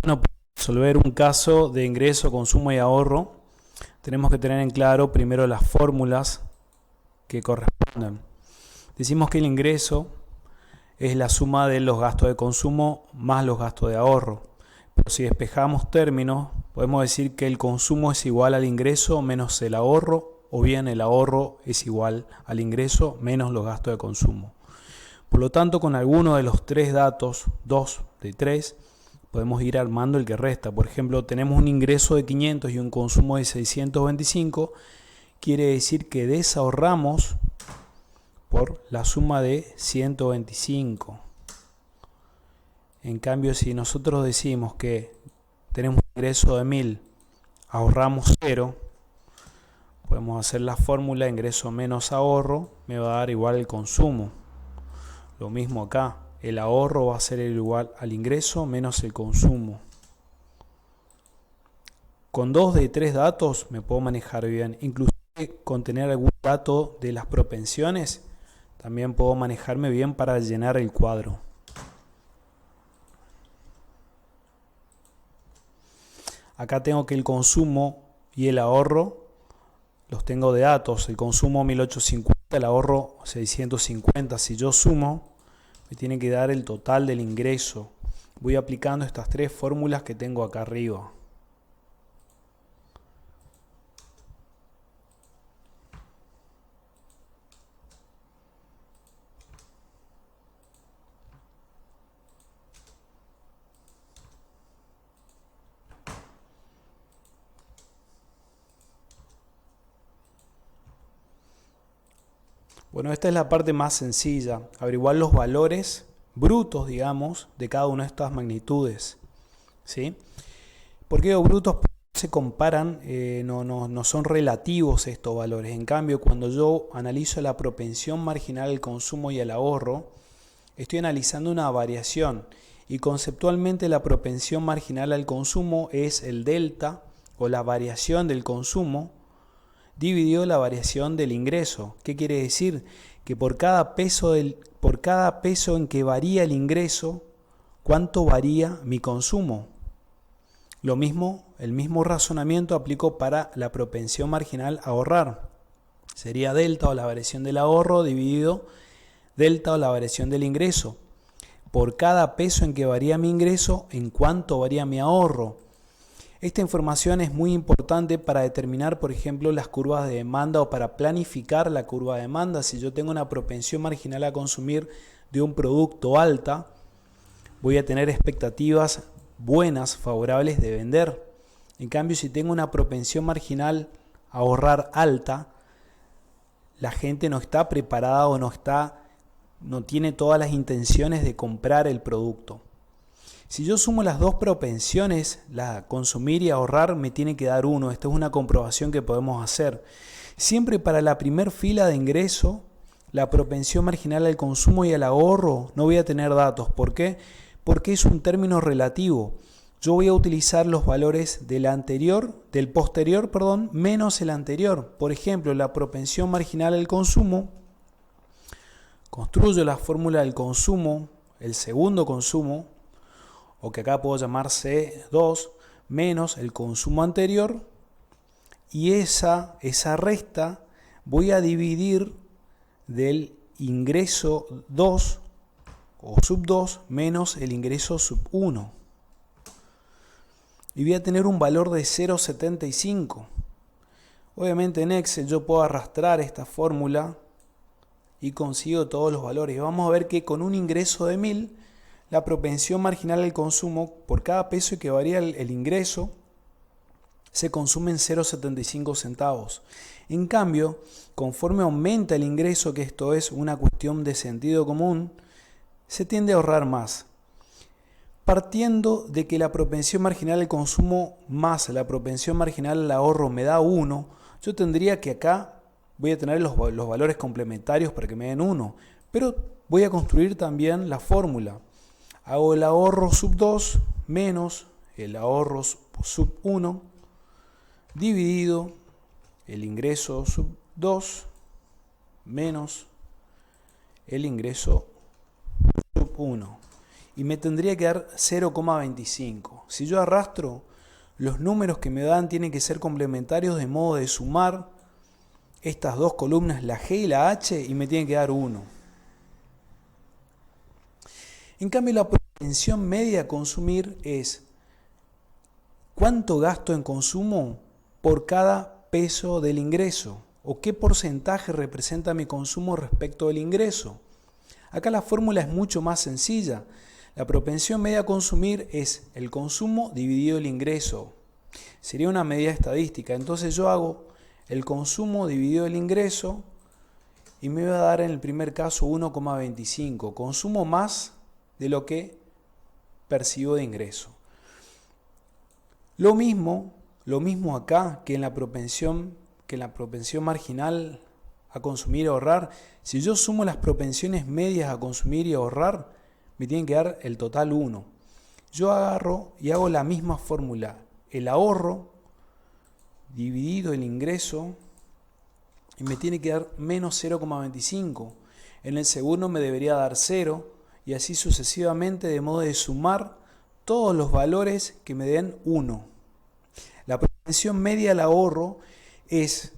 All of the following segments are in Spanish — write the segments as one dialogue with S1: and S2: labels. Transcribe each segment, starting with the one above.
S1: Bueno, para resolver un caso de ingreso, consumo y ahorro, tenemos que tener en claro primero las fórmulas que corresponden. Decimos que el ingreso es la suma de los gastos de consumo más los gastos de ahorro. Pero si despejamos términos, podemos decir que el consumo es igual al ingreso menos el ahorro, o bien el ahorro es igual al ingreso menos los gastos de consumo. Por lo tanto, con alguno de los tres datos, 2 de 3, podemos ir armando el que resta. Por ejemplo, tenemos un ingreso de 500 y un consumo de 625. Quiere decir que desahorramos por la suma de 125. En cambio, si nosotros decimos que tenemos un ingreso de 1000, ahorramos 0, podemos hacer la fórmula ingreso menos ahorro, me va a dar igual el consumo. Lo mismo acá, el ahorro va a ser igual al ingreso menos el consumo. Con 2 de 3 datos me puedo manejar bien. Inclusive con tener algún dato de las propensiones, también puedo manejarme bien para llenar el cuadro. Acá tengo que el consumo y el ahorro los tengo de datos. El consumo 1850, el ahorro 650. Si yo sumo, me tiene que dar el total del ingreso. Voy aplicando estas tres fórmulas que tengo acá arriba. Bueno, esta es la parte más sencilla, averiguar los valores brutos, digamos, de cada una de estas magnitudes. ¿Sí? ¿Por qué los brutos se comparan? No son relativos estos valores. En cambio, cuando yo analizo la propensión marginal al consumo y al ahorro, estoy analizando una variación. Y conceptualmente la propensión marginal al consumo es el delta o la variación del consumo dividido la variación del ingreso. ¿Qué quiere decir? Que por cada peso en que varía el ingreso, ¿cuánto varía mi consumo? Lo mismo, el mismo razonamiento aplico para la propensión marginal a ahorrar. Sería delta o la variación del ahorro dividido delta o la variación del ingreso. Por cada peso en que varía mi ingreso, ¿en cuánto varía mi ahorro? Esta información es muy importante para determinar, por ejemplo, las curvas de demanda o para planificar la curva de demanda. Si yo tengo una propensión marginal a consumir de un producto alta, voy a tener expectativas buenas, favorables de vender. En cambio, si tengo una propensión marginal a ahorrar alta, la gente no está preparada o no tiene todas las intenciones de comprar el producto. Si yo sumo las dos propensiones, la consumir y ahorrar, me tiene que dar 1. Esta es una comprobación que podemos hacer. Siempre para la primer fila de ingreso, la propensión marginal al consumo y al ahorro, no voy a tener datos. ¿Por qué? Porque es un término relativo. Yo voy a utilizar los valores del posterior, menos el anterior. Por ejemplo, la propensión marginal al consumo, construyo la fórmula del consumo, el segundo consumo, o que acá puedo llamar C2, menos el consumo anterior, y esa resta voy a dividir del ingreso 2 o sub 2 menos el ingreso sub 1. Y voy a tener un valor de 0,75. Obviamente en Excel yo puedo arrastrar esta fórmula y consigo todos los valores. Vamos a ver que con un ingreso de 1000, la propensión marginal al consumo, por cada peso que varía el ingreso, se consume en 0,75 centavos. En cambio, conforme aumenta el ingreso, que esto es una cuestión de sentido común, se tiende a ahorrar más. Partiendo de que la propensión marginal al consumo más la propensión marginal al ahorro me da 1, yo tendría que acá voy a tener los valores complementarios para que me den 1, pero voy a construir también la fórmula. Hago el ahorro sub 2 menos el ahorro sub 1 dividido el ingreso sub 2 menos el ingreso sub 1. y me tendría que dar 0,25. Si yo arrastro, los números que me dan tienen que ser complementarios de modo de sumar estas dos columnas, la G y la H, y me tienen que dar 1. En cambio, la propensión media a consumir es cuánto gasto en consumo por cada peso del ingreso, o qué porcentaje representa mi consumo respecto del ingreso. Acá la fórmula es mucho más sencilla. La propensión media a consumir es el consumo dividido el ingreso. Sería una medida estadística. Entonces yo hago el consumo dividido el ingreso y me va a dar en el primer caso 1,25. Consumo más de lo que percibo de ingreso. Lo mismo acá que en la propensión marginal a consumir y ahorrar. Si yo sumo las propensiones medias a consumir y ahorrar, me tienen que dar el total 1. Yo agarro y hago la misma fórmula. El ahorro dividido el ingreso y me tiene que dar menos 0,25. En el segundo me debería dar 0 y así sucesivamente, de modo de sumar todos los valores que me den 1. La propensión media al ahorro es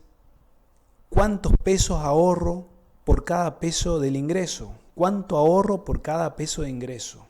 S1: cuántos pesos ahorro por cada peso del ingreso. ¿Cuánto ahorro por cada peso de ingreso?